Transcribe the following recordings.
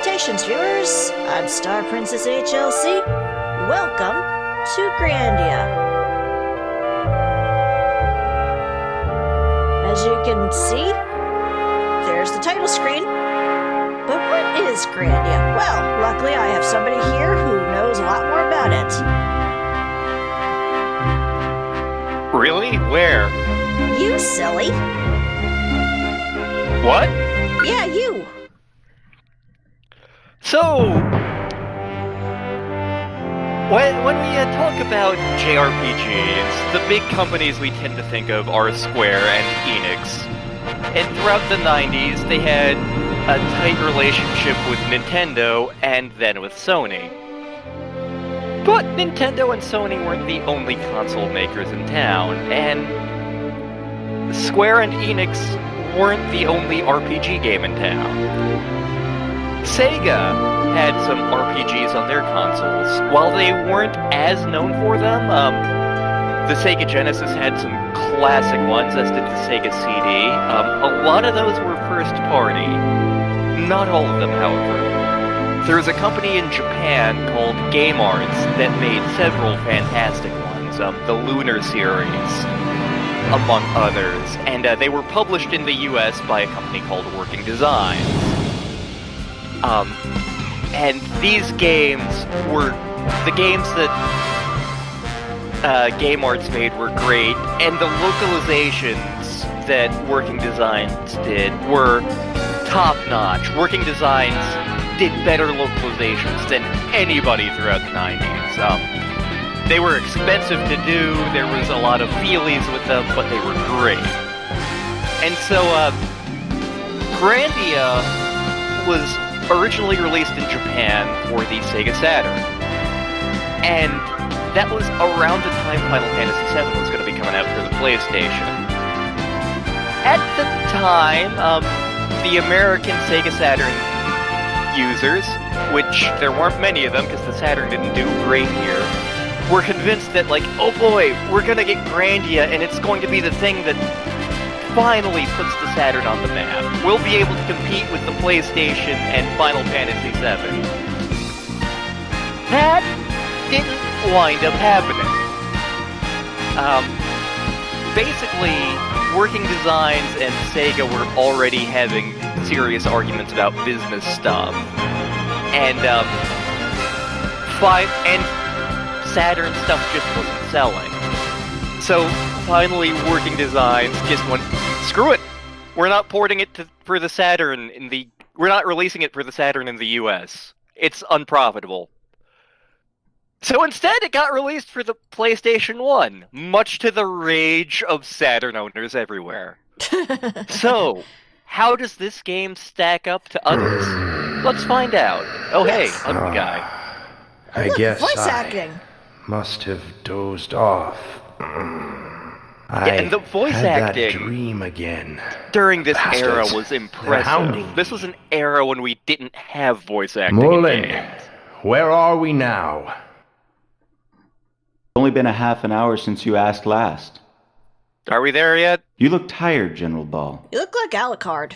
Salutations, viewers! I'm StarPrincessHLC. Welcome to Grandia. As you can see, there's the title screen. But what is Grandia? Well, luckily I have somebody here who knows a lot more about it. Really? Where? You silly. What? Yeah, you. So, when we talk about JRPGs, the big companies we tend to think of are Square and Enix. And throughout the 90s, they had a tight relationship with Nintendo and then with Sony. But Nintendo and Sony weren't the only console makers in town, and Square and Enix weren't the only RPG game in town. SEGA had some RPGs on their consoles. While they weren't as known for them, the Sega Genesis had some classic ones, as did the Sega CD. A lot of those were first party. Not all of them, however. There was a company in Japan called Game Arts that made several fantastic ones, the Lunar series, among others, and they were published in the US by a company called Working Designs. And these games were the games that Game Arts made were great, and the localizations that Working Designs did were top-notch. Working Designs did better localizations than anybody throughout the 90s. They were expensive to do, there was a lot of feelies with them, but they were great. And so, Grandia was originally released in Japan for the Sega Saturn. And that was around the time Final Fantasy VII was going to be coming out for the PlayStation. At the time, the American Sega Saturn users, which there weren't many of them because the Saturn didn't do great here, were convinced that, like, oh boy, we're going to get Grandia and it's going to be the thing that finally puts the Saturn on the map. We'll be able to compete with the PlayStation and Final Fantasy VII. That didn't wind up happening. Basically, Working Designs and Sega were already having serious arguments about business stuff. And Saturn stuff just wasn't selling. So finally, Working Designs just went, screw it. We're not porting it for the Saturn we're not releasing it for the Saturn in the US. It's unprofitable. So instead, it got released for the PlayStation 1, much to the rage of Saturn owners everywhere. So, how does this game stack up to others? Let's find out. Oh hey, ugly guy. I guess voice I acting. must have dozed off. And the voice acting that dream again. During this Bastards. era was They're impressive. hounding This was an era when we didn't have voice acting Mullen, in games. where are we now? Only been a half an hour since you asked last. Are we there yet? You look tired, General Ball. You look like Alucard.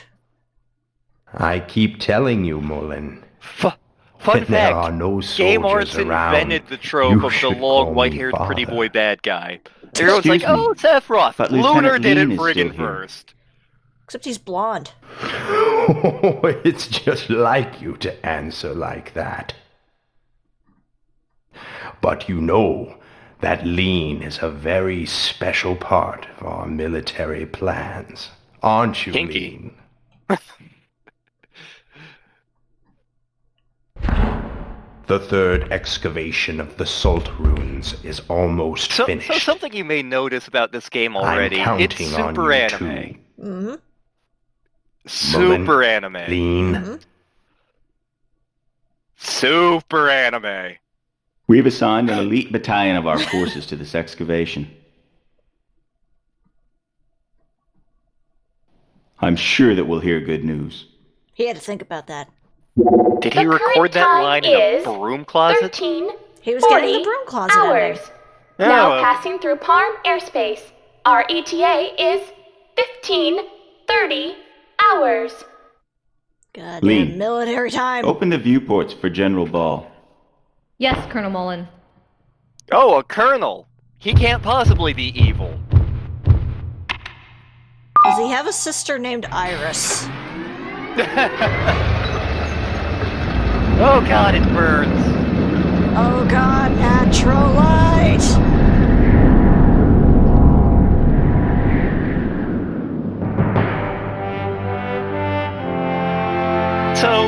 I keep telling you, Mullen. Fun that there fact, are no Game Arts soldiers around. invented the trope You of the should long, call me white-haired, pretty father. boy bad guy. Everyone's like, Excuse me, oh, Sephiroth, but Lunar Lieutenant did it Lean is friggin' still here. first. Except he's blonde. Oh, it's just like you to answer like that. But you know that Lean is a very special part of our military plans. Aren't you, Kinky. Lean? The third excavation of the Salt Runes is almost So finished. something you may notice about this game already, I'm it's counting on super you anime. too. Mm-hmm. Super anime. Lean. Mm-hmm. Super anime. We've assigned an elite battalion of our forces to this excavation. I'm sure that we'll hear good news. He had to think about that. Did he The record current that time line in a is broom closet? 13 He was getting the broom closet hours. ending. Now Oh. passing through Parm airspace. Our ETA is 15:30 hours. Goddamn Lee. military time. Open the viewports for General Ball. Yes, Colonel Mullen. Oh, a colonel. He can't possibly be evil. Does he have a sister named Iris? Oh god, it burns. Oh god, natural light! So,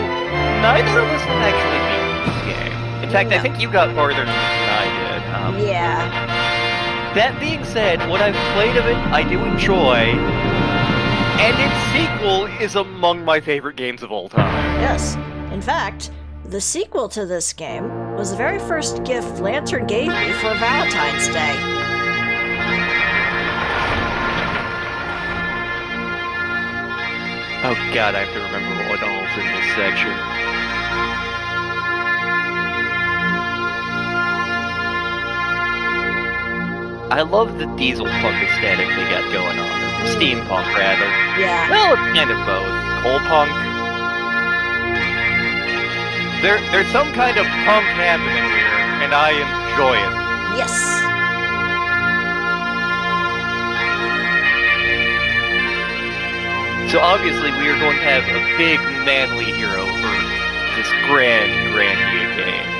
neither of us have actually beaten this game. In fact, I think you got farther than I did. Yeah. That being said, what I've played of it, I do enjoy, and its sequel is among my favorite games of all time. Yes. In fact, the sequel to this game was the very first gift Lantern gave me for Valentine's Day. Oh god, I have to remember what all's in this section. I love the diesel punk aesthetic they got going on. Steampunk, rather. Yeah. Well, it's kind of both. Coal punk. There's some kind of punk happening here, and I enjoy it. Yes. So obviously we are going to have a big manly hero for this Grandia game.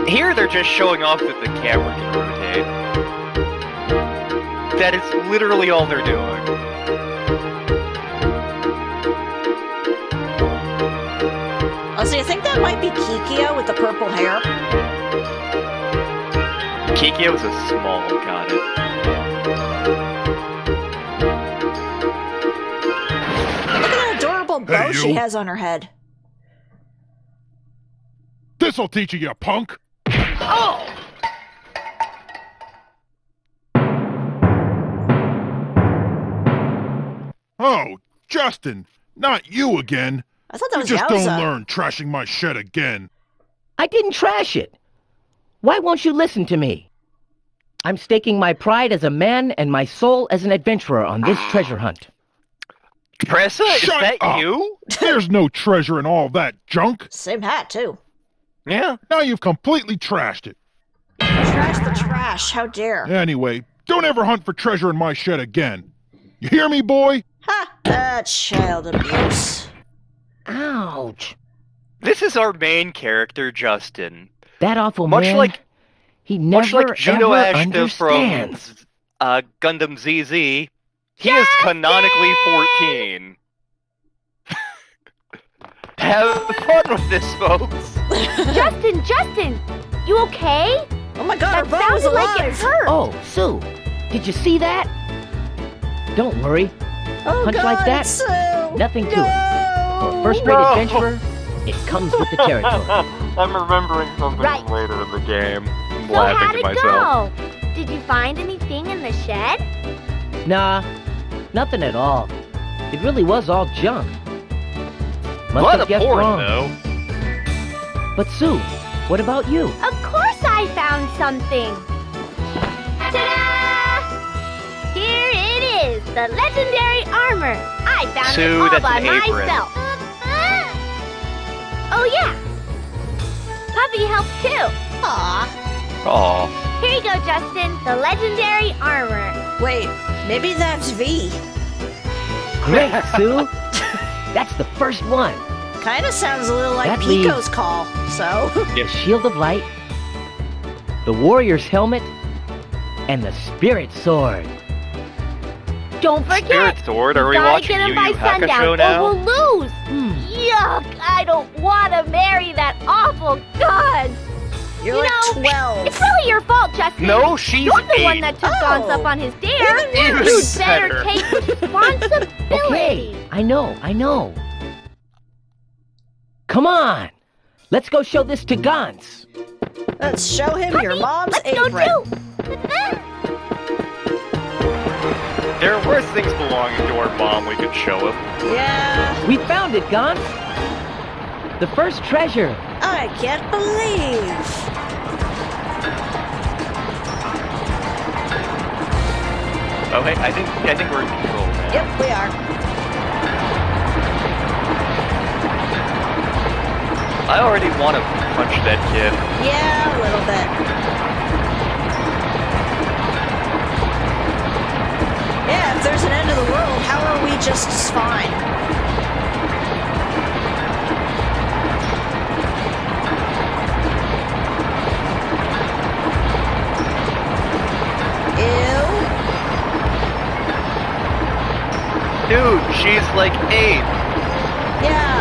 Here they're just showing off that the camera can rotate. That is literally all they're doing. Honestly, I think that might be Kikia with the purple hair. Kikia was a small, got it. Look at that adorable bow Hey, she you. has on her head. This'll teach you, you punk! Oh! Oh, Justin, not you again. I thought that You was just Yowza. don't learn trashing my shed again. I didn't trash it. Why won't you listen to me? I'm staking my pride as a man and my soul as an adventurer on this treasure hunt. Tressa, is Shut that up. you? There's no treasure in all that junk. Same hat, too. Yeah. Now you've completely trashed it. Trash the trash, how dare. Anyway, don't ever hunt for treasure in my shed again. You hear me, boy? Ha! That's child abuse. Ouch. This is our main character, Justin. That awful Much man. like he much never like Juno ever Ashta from understands. Gundam ZZ, he is canonically 14. Have fun with this, folks. Justin, you okay? Oh my god, That her bow is sounded like it alive! hurt. Oh, Sue, did you see that? Don't worry. Oh Punch god, like that? it's Sue! Nothing to it. For a No! first-rate adventurer, it comes with the territory. I'm remembering something Right. later in the game. I'm So laughing how'd to it myself. go? Did you find anything in the shed? Nah, nothing at all. It really was all junk. A Must lot have of guessed porn, wrong. though. But Sue, what about you? Of course I found something. Ta-da! Here it is, the legendary armor. I found Sue, it all that's by an apron. myself. Oh yeah. Puppy helped too. Aw. Aw. Here you go, Justin. The legendary armor. Wait, maybe that's V. Great, Sue. That's the first one. Kinda sounds a little like That Pico's leaves- call, so... The Shield of Light, the Warrior's Helmet, and the Spirit Sword. Don't forget. Spirit Sword, are we gotta watching get him Yu by Yu sundown, Hakusho now? or we'll lose. Yuck! I don't want to marry that awful god. You're You like know, 12. It's really your fault, Justin. No, she's You're the 8. one that took Gons up on his dare. Even You'd better. better take responsibility. Okay, I know. Come on, let's go show this to Gans. Let's show him your mom's Let's go apron. too. There are worse things belonging to our mom we could show him. Yeah. We found it, Gans. The first treasure! I can't believe. Oh, hey, I think we're in control now. Yep, we are. I already want to punch that kid. Yeah, a little bit. Yeah, if there's an end of the world, how are we just fine? Ew. Dude, she's like 8. Yeah.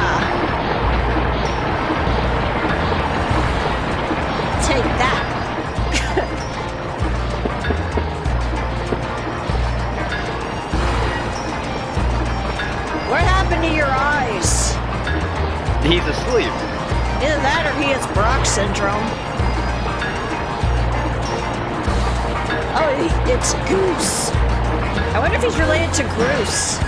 Take that. What happened to your eyes? He's asleep. Either that or he has Brock syndrome. Oh, it's Goose. I wonder if he's related to Groose.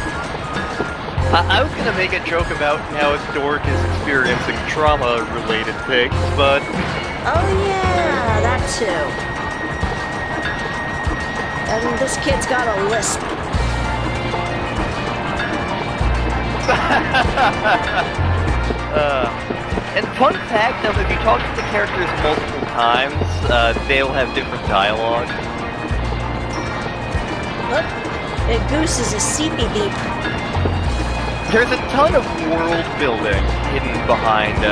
I was gonna make a joke about how Dork is experiencing trauma-related things, but... Oh yeah, that too. And this kid's got a lisp. And fun fact, if you talk to the characters multiple times, they'll have different dialogue. Look, Goose is a seepy deep. There's a ton of world building hidden behind,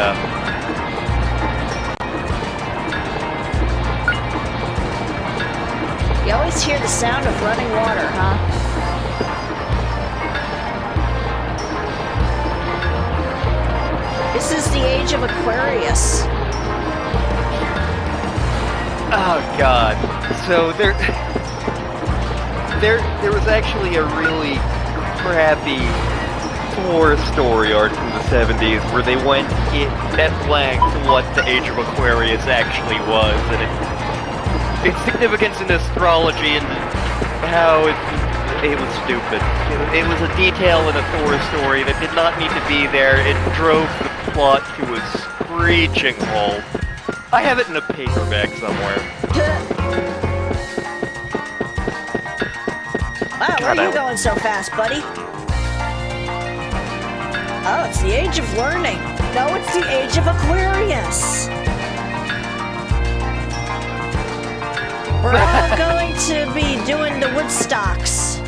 You always hear the sound of running water, huh? This is the age of Aquarius. Oh god. So there was actually a really crappy 4-story arc from the 70s where they went at length what the Age of Aquarius actually was, and its significance in astrology and how it was stupid. It was a detail in a Thor story that did not need to be there. It drove the plot to a screeching halt. I have it in a paperback somewhere. Wow, where are you going so fast, buddy? Oh, it's the age of learning. No, it's the age of Aquarius. We're all going to be doing the Woodstocks.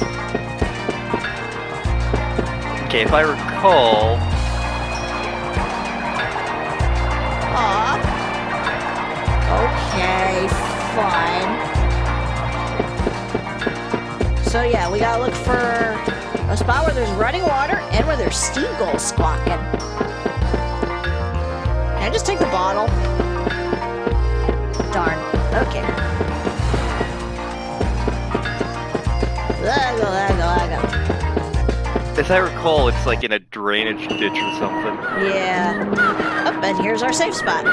Okay, if I recall... Aw. Okay, fine. So yeah, we gotta look for a spot where there's running water and where there's seagulls squawking. Can I just take the bottle? Darn. Okay. Lego. As I recall, it's like in a drainage ditch or something. Yeah. Oh, and here's our safe spot.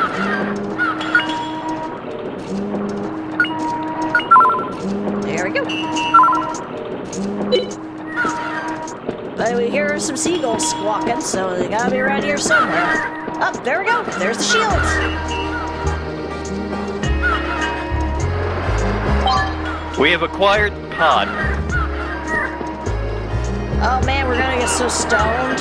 There we go. But we hear some seagulls squawking, so they gotta be around here somewhere. Oh, there we go. There's the shield. We have acquired pod. Oh man, we're gonna get so stoned.